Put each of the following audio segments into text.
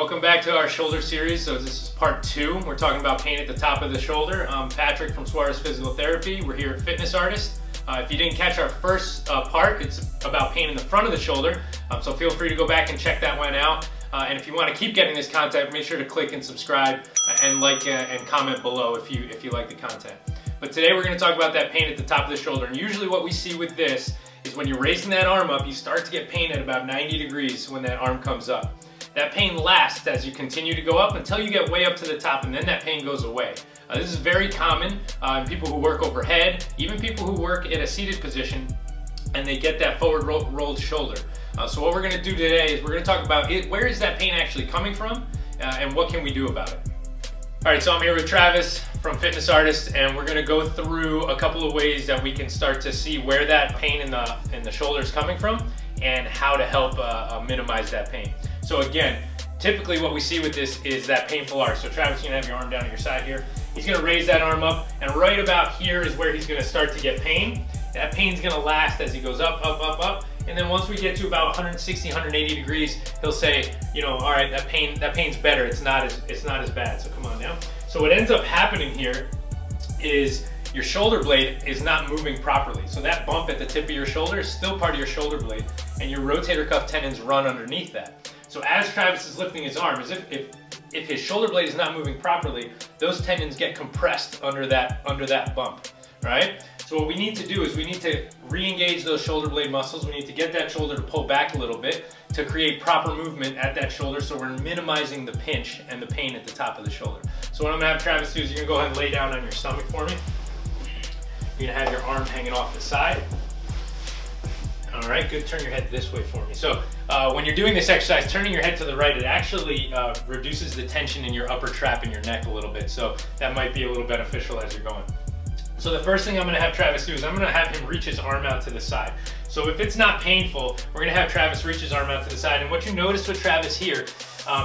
Welcome back to our shoulder series. So this is part 2. We're talking about pain at the top of the shoulder. I'm Patrick from Suarez Physical Therapy. We're here at Fitness Artist. If you didn't catch our first part, it's about pain in the front of the shoulder. So feel free to go back and check that one out. And if you want to keep getting this content, make sure to click and subscribe and like and comment below if you like the content. But today we're going to talk about that pain at the top of the shoulder. And usually what we see with this is when you're raising that arm up, you start to get pain at about 90 degrees when that arm comes up. That pain lasts as you continue to go up until you get way up to the top, and then that pain goes away. This is very common in people who work overhead, even people who work in a seated position, and they get that forward rolled shoulder. So what we're going to do today is we're going to talk about where is that pain actually coming from, and what can we do about it. All right, so I'm here with Travis from Fitness Artist, and we're going to go through a couple of ways that we can start to see where that pain in the shoulder is coming from and how to help minimize that pain. So again, typically what we see with this is that painful arch. So Travis, you're gonna have your arm down at your side here. He's gonna raise that arm up, and right about here is where he's gonna start to get pain. That pain's gonna last as he goes up, up, up, up. And then once we get to about 160, 180 degrees, he'll say, all right, that pain's better. It's not as bad. So come on now. So what ends up happening here is your shoulder blade is not moving properly. So that bump at the tip of your shoulder is still part of your shoulder blade, and your rotator cuff tendons run underneath that. So as Travis is lifting his arm, as if his shoulder blade is not moving properly, those tendons get compressed under that bump, right? So what we need to do is we need to re-engage those shoulder blade muscles. We need to get that shoulder to pull back a little bit to create proper movement at that shoulder, so we're minimizing the pinch and the pain at the top of the shoulder. So what I'm gonna have Travis do is you're gonna go ahead and lay down on your stomach for me. You're gonna have your arm hanging off the side. All right, good. Turn your head this way for me. So when you're doing this exercise, turning your head to the right, it actually reduces the tension in your upper trap in your neck a little bit. So that might be a little beneficial as you're going. So the first thing I'm gonna have Travis do is I'm gonna have him reach his arm out to the side. So if it's not painful, we're gonna have Travis reach his arm out to the side. And what you notice with Travis here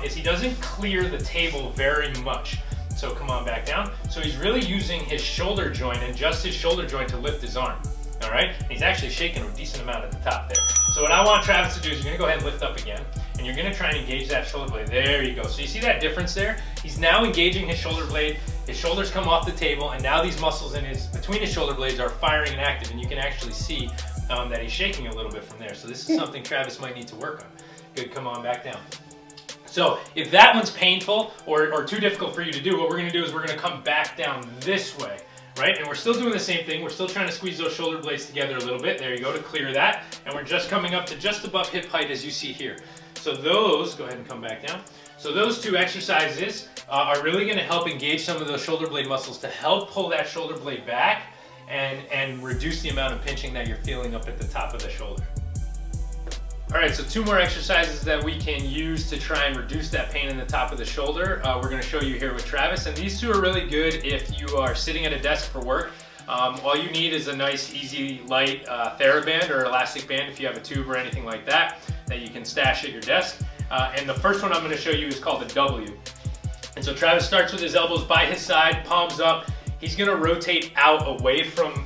is he doesn't clear the table very much. So come on back down. So he's really using his shoulder joint and just his shoulder joint to lift his arm. All right, and he's actually shaking a decent amount at the top there. So what I want Travis to do is you're gonna go ahead and lift up again, and you're gonna try and engage that shoulder blade. There you go. So you see that difference there? He's now engaging his shoulder blade. His shoulders come off the table, and now these muscles between his shoulder blades are firing and active, and you can actually see that he's shaking a little bit from there. So this is something Travis might need to work on. Good, come on back down. So if that one's painful or too difficult for you to do, what we're gonna do is we're gonna come back down this way. Right, and we're still doing the same thing. We're still trying to squeeze those shoulder blades together a little bit. There you go, to clear that. And we're just coming up to just above hip height as you see here. So those, go ahead and come back down. So those two exercises are really gonna help engage some of those shoulder blade muscles to help pull that shoulder blade back and reduce the amount of pinching that you're feeling up at the top of the shoulder. All right, so 2 more exercises that we can use to try and reduce that pain in the top of the shoulder. We're gonna show you here with Travis, and these 2 are really good if you are sitting at a desk for work. All you need is a nice, easy, light TheraBand or elastic band if you have a tube or anything like that you can stash at your desk. And the first one I'm gonna show you is called the W. And so Travis starts with his elbows by his side, palms up. He's gonna rotate out away from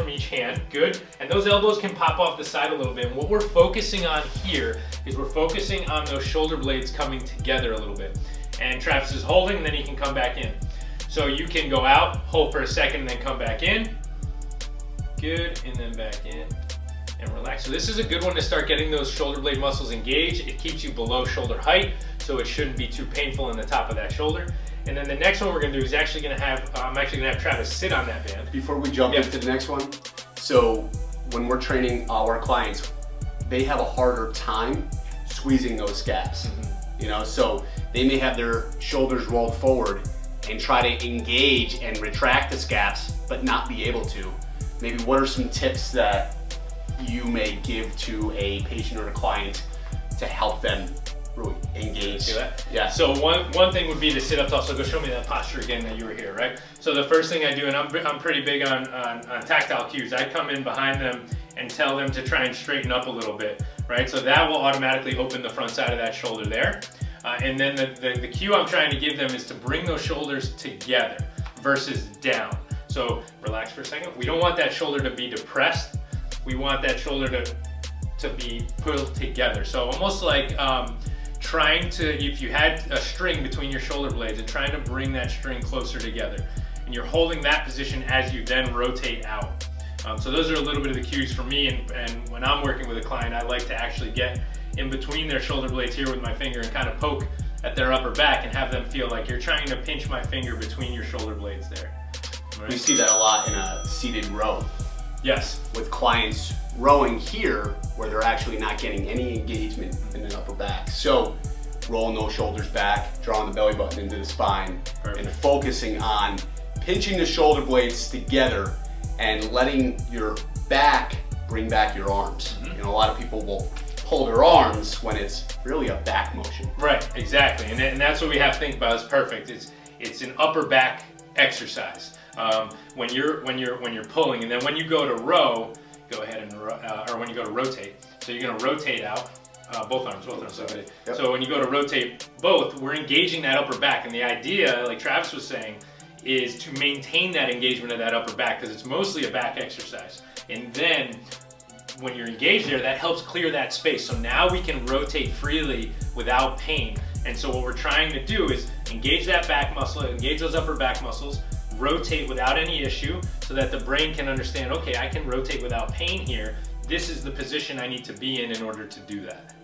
each hand, good. And those elbows can pop off the side a little bit. And what we're focusing on here is we're focusing on those shoulder blades coming together a little bit. And Travis is holding, and then he can come back in. So you can go out, hold for a second, and then come back in. Good, and then back in, and relax. So this is a good one to start getting those shoulder blade muscles engaged. It keeps you below shoulder height, so it shouldn't be too painful in the top of that shoulder. And then the next one we're gonna do is I'm actually gonna have Travis sit on that band. Before we jump into the next one, so when we're training our clients, they have a harder time squeezing those scaps. So they may have their shoulders rolled forward and try to engage and retract the scaps, but not be able to. Maybe what are some tips that you may give to a patient or a client to help them really engage? See that? Yeah. So one thing would be to sit up tall. So go show me that posture again that you were here, right? So the first thing I do, and I'm pretty big on tactile cues, I come in behind them and tell them to try and straighten up a little bit, right? So that will automatically open the front side of that shoulder there. And then the cue I'm trying to give them is to bring those shoulders together versus down. So relax for a second. We don't want that shoulder to be depressed. We want that shoulder to be pulled together. So almost like trying to, if you had a string between your shoulder blades and trying to bring that string closer together. And you're holding that position as you then rotate out. So those are a little bit of the cues for me, and when I'm working with a client, I like to actually get in between their shoulder blades here with my finger and kind of poke at their upper back and have them feel like you're trying to pinch my finger between your shoulder blades there. Right? We see that a lot in a seated row. Yes. With clients rowing here where they're actually not getting any engagement in the upper back. So rolling those shoulders back, drawing the belly button into the spine, and focusing on pinching the shoulder blades together and letting your back bring back your arms. You know, a lot of people will pull their arms when it's really a back motion. Right, exactly, and that's what we have to think about. It's perfect. It's an upper back exercise. When you're pulling, and then when you go to row, go ahead and or when you go to rotate. So you're going to rotate out both arms. Okay. Yep. So when you go to rotate both, we're engaging that upper back, and the idea, like Travis was saying, is to maintain that engagement of that upper back because it's mostly a back exercise. And then when you're engaged there, that helps clear that space. So now we can rotate freely without pain. And so what we're trying to do is engage that back muscle, engage those upper back muscles, rotate without any issue so that the brain can understand, okay, I can rotate without pain here. This is the position I need to be in order to do that.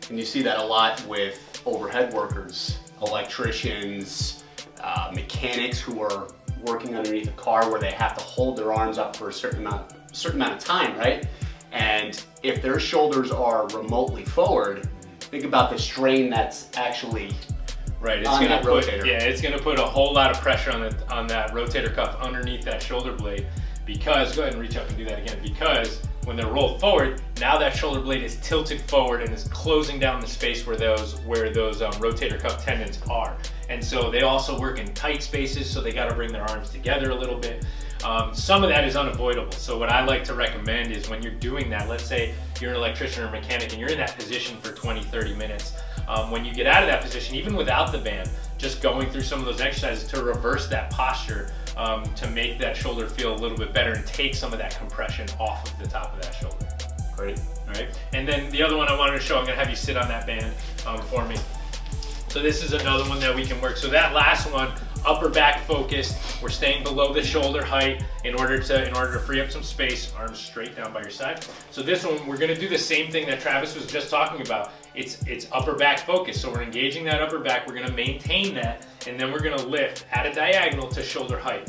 And you see that a lot with overhead workers, electricians, mechanics who are working underneath a car where they have to hold their arms up for a certain amount of time, right? And if their shoulders are remotely forward, think about the strain that's actually right. It's on gonna that rotator. It's going to put a whole lot of pressure on that rotator cuff underneath that shoulder blade. Because go ahead and reach up and do that again. Because when they're rolled forward, now that shoulder blade is tilted forward and is closing down the space where those rotator cuff tendons are. And so they also work in tight spaces, so they got to bring their arms together a little bit. Some of that is unavoidable. So what I like to recommend is when you're doing that, let's say you're an electrician or mechanic and you're in that position for 20, 30 minutes. When you get out of that position, even without the band, just going through some of those exercises to reverse that posture to make that shoulder feel a little bit better and take some of that compression off of the top of that shoulder. Great. All right. And then the other one I wanted to show, I'm going to have you sit on that band for me. So this is another one that we can work. So that last one, upper back focused. We're staying below the shoulder height in order to free up some space. Arms straight down by your side. So this one, we're going to do the same thing that Travis was just talking about. It's upper back focused. So we're engaging that upper back. We're going to maintain that, and then we're going to lift at a diagonal to shoulder height.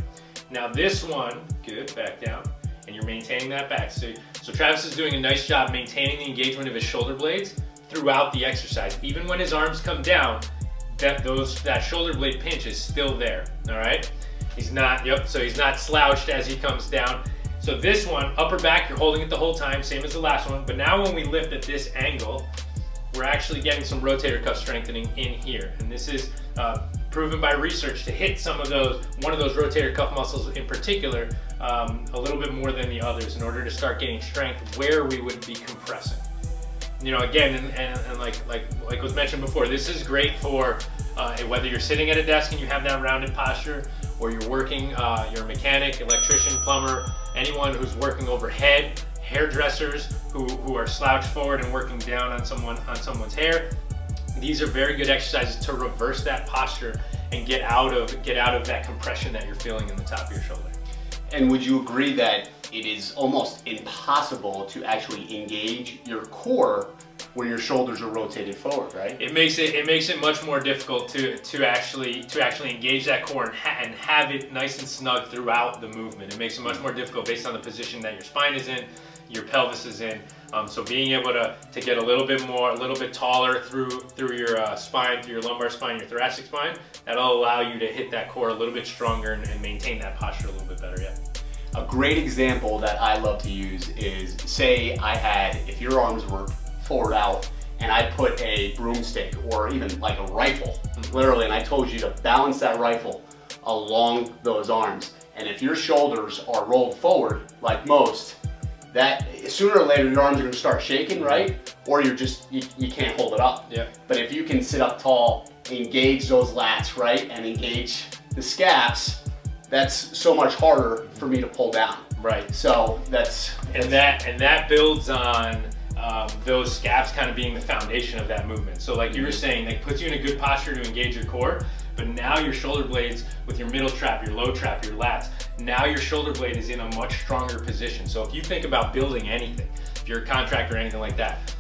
Now this one, good, back down, and you're maintaining that back. So Travis is doing a nice job maintaining the engagement of his shoulder blades throughout the exercise. Even when his arms come down, that shoulder blade pinch is still there, all right? He's not slouched as he comes down. So this one, upper back, you're holding it the whole time, same as the last one, but now when we lift at this angle, we're actually getting some rotator cuff strengthening in here. And this is proven by research to hit one of those rotator cuff muscles in particular a little bit more than the others in order to start getting strength where we would be compressing. You know, again, and like was mentioned before, this is great for whether you're sitting at a desk and you have that rounded posture, or you're working, you're a mechanic, electrician, plumber, anyone who's working overhead, hairdressers who are slouched forward and working down on someone's hair. These are very good exercises to reverse that posture and get out of that compression that you're feeling in the top of your shoulder. And would you agree that it is almost impossible to actually engage your core when your shoulders are rotated forward, right? It makes it much more difficult to actually engage that core and have it nice and snug throughout the movement. It makes it much more difficult based on the position that your spine is in, your pelvis is in. So being able to get a little bit taller through your spine, through your lumbar spine, your thoracic spine, that'll allow you to hit that core a little bit stronger and maintain that posture a little bit better. Yeah. A great example that I love to use is, say if your arms were forward out and I put a broomstick or even like a rifle, literally, and I told you to balance that rifle along those arms. And if your shoulders are rolled forward, like most, that sooner or later your arms are gonna start shaking, right? Or you can't hold it up. Yeah. But if you can sit up tall, engage those lats, right? And engage the scaps, that's so much harder for me to pull down. Right. So that builds on those scaps kind of being the foundation of that movement. So like you were saying, it puts you in a good posture to engage your core, but now your shoulder blades with your middle trap, your low trap, your lats, now your shoulder blade is in a much stronger position. So if you think about building anything, if you're a contractor or anything like that,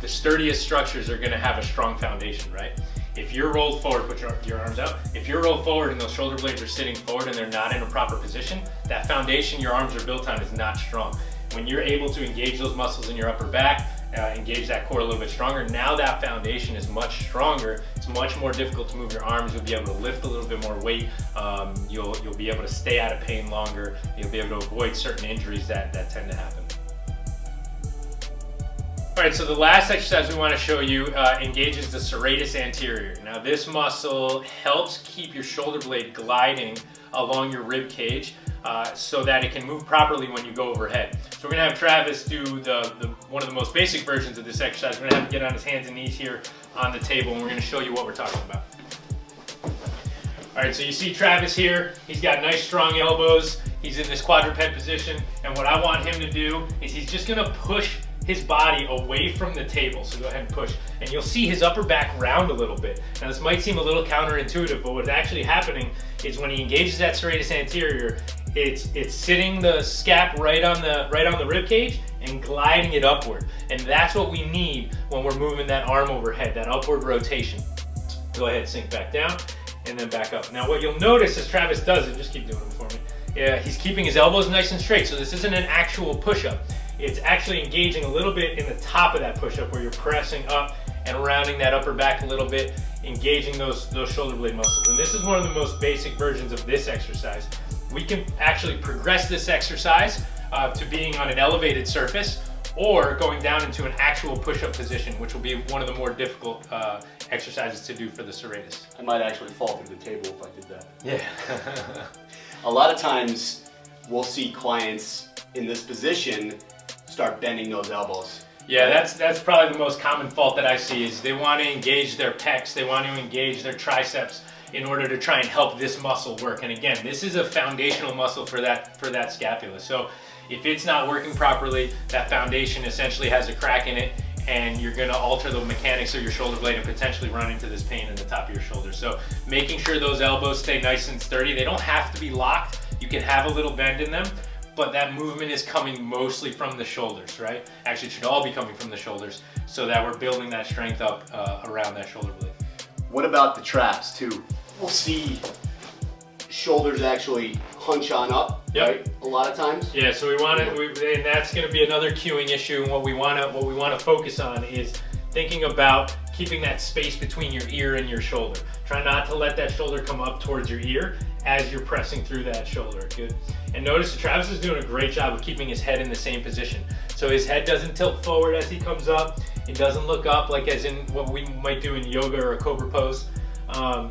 the sturdiest structures are gonna have a strong foundation, right? If you're rolled forward, put your arms out. If you're rolled forward and those shoulder blades are sitting forward and they're not in a proper position, that foundation your arms are built on is not strong. When you're able to engage those muscles in your upper back, engage that core a little bit stronger, now that foundation is much stronger. It's much more difficult to move your arms. You'll be able to lift a little bit more weight. You'll be able to stay out of pain longer. You'll be able to avoid certain injuries that tend to happen. All right, so the last exercise we want to show you engages the serratus anterior. Now this muscle helps keep your shoulder blade gliding along your rib cage so that it can move properly when you go overhead. So we're gonna have Travis do one of the most basic versions of this exercise. We're gonna have him get on his hands and knees here on the table, and we're gonna show you what we're talking about. All right, so you see Travis here. He's got nice strong elbows. He's in this quadruped position, and what I want him to do is he's just gonna push his body away from the table. So go ahead and push. And you'll see his upper back round a little bit. Now this might seem a little counterintuitive, but what's actually happening is when he engages that serratus anterior, it's sitting the scap right on the rib cage and gliding it upward. And that's what we need when we're moving that arm overhead, that upward rotation. Go ahead, sink back down and then back up. Now what you'll notice as Travis does it, just keep doing it for me. Yeah, he's keeping his elbows nice and straight. So this isn't an actual push-up. It's actually engaging a little bit in the top of that push-up where you're pressing up and rounding that upper back a little bit, engaging those shoulder blade muscles. And this is one of the most basic versions of this exercise. We can actually progress this exercise to being on an elevated surface or going down into an actual push-up position, which will be one of the more difficult exercises to do for the serratus. I might actually fall through the table if I did that. Yeah. A lot of times we'll see clients in this position start bending those elbows. Yeah, that's probably the most common fault that I see is they want to engage their pecs, they want to engage their triceps in order to try and help this muscle work. And again, this is a foundational muscle for that scapula. So if it's not working properly, that foundation essentially has a crack in it, and you're going to alter the mechanics of your shoulder blade and potentially run into this pain in the top of your shoulder. So making sure those elbows stay nice and sturdy. They don't have to be locked. You can have a little bend in them, but that movement is coming mostly from the shoulders, right? Actually, it should all be coming from the shoulders so that we're building that strength up around that shoulder blade. What about the traps too? We'll see shoulders actually hunch on up, yep. Right? A lot of times. Yeah, so we want to, and that's going to be another cueing issue. And what we want to focus on is thinking about keeping that space between your ear and your shoulder. Try not to let that shoulder come up towards your ear as you're pressing through that shoulder. Good. And notice that Travis is doing a great job of keeping his head in the same position. So his head doesn't tilt forward as he comes up. It doesn't look up like as in what we might do in yoga or a cobra pose, or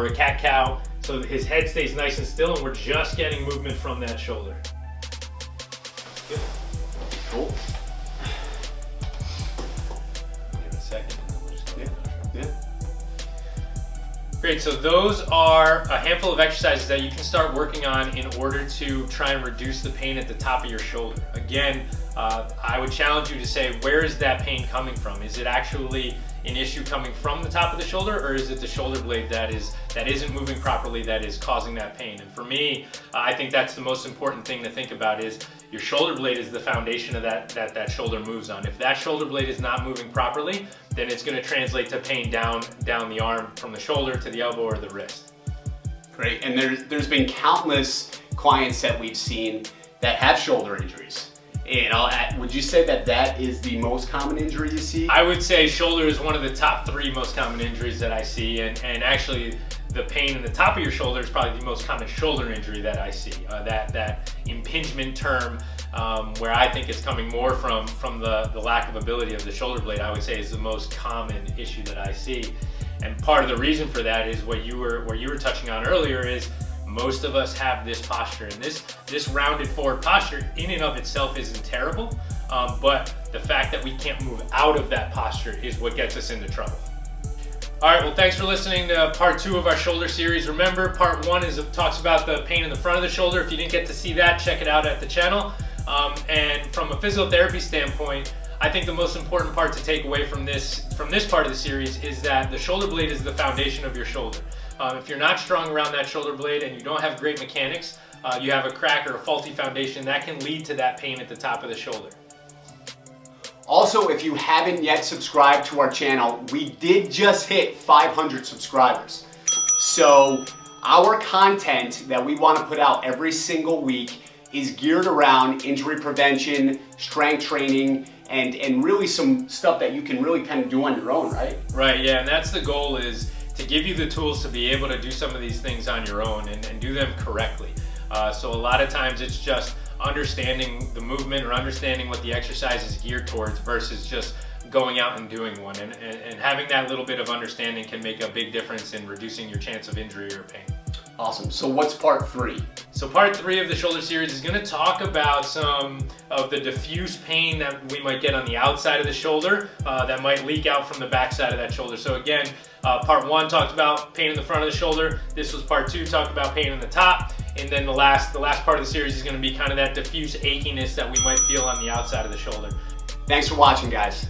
a cat cow. So his head stays nice and still, and we're just getting movement from that shoulder. Good. Cool. Give it a second. Yeah. Great, so those are a handful of exercises that you can start working on in order to try and reduce the pain at the top of your shoulder. Again, I would challenge you to say, where is that pain coming from? Is it actually an issue coming from the top of the shoulder, or is it the shoulder blade that isn't moving properly that is causing that pain? And for me, I think that's the most important thing to think about is your shoulder blade is the foundation of that shoulder moves on. If that shoulder blade is not moving properly, then it's going to translate to pain down the arm from the shoulder to the elbow or the wrist. Great, and there's been countless clients that we've seen that have shoulder injuries. You know, would you say that is the most common injury you see? I would say shoulder is one of the top 3 most common injuries that I see, and actually the pain in the top of your shoulder is probably the most common shoulder injury that I see. That impingement term, where I think it's coming more from the lack of ability of the shoulder blade, I would say is the most common issue that I see. And part of the reason for that is what you were touching on earlier is most of us have this posture, and this rounded forward posture in and of itself isn't terrible, but the fact that we can't move out of that posture is what gets us into trouble. All right, well, thanks for listening to part 2 of our shoulder series. Remember, part 1 talks about the pain in the front of the shoulder. If you didn't get to see that, check it out at the channel. And from a physical therapy standpoint, I think the most important part to take away from this part of the series is that the shoulder blade is the foundation of your shoulder. If you're not strong around that shoulder blade and you don't have great mechanics, you have a crack or a faulty foundation, that can lead to that pain at the top of the shoulder. Also, if you haven't yet subscribed to our channel, we did just hit 500 subscribers. So our content that we want to put out every single week is geared around injury prevention, strength training, and really some stuff that you can really kind of do on your own, right? Right, yeah, and that's the goal, is to give you the tools to be able to do some of these things on your own and do them correctly. So a lot of times it's just understanding the movement or understanding what the exercise is geared towards versus just going out and doing one. And having that little bit of understanding can make a big difference in reducing your chance of injury or pain. Awesome. So what's part 3? So part 3 of the shoulder series is going to talk about some of the diffuse pain that we might get on the outside of the shoulder that might leak out from the back side of that shoulder. So again, part 1 talked about pain in the front of the shoulder. This was part 2, talked about pain in the top. And then the last part of the series is going to be kind of that diffuse achiness that we might feel on the outside of the shoulder. Thanks for watching, guys.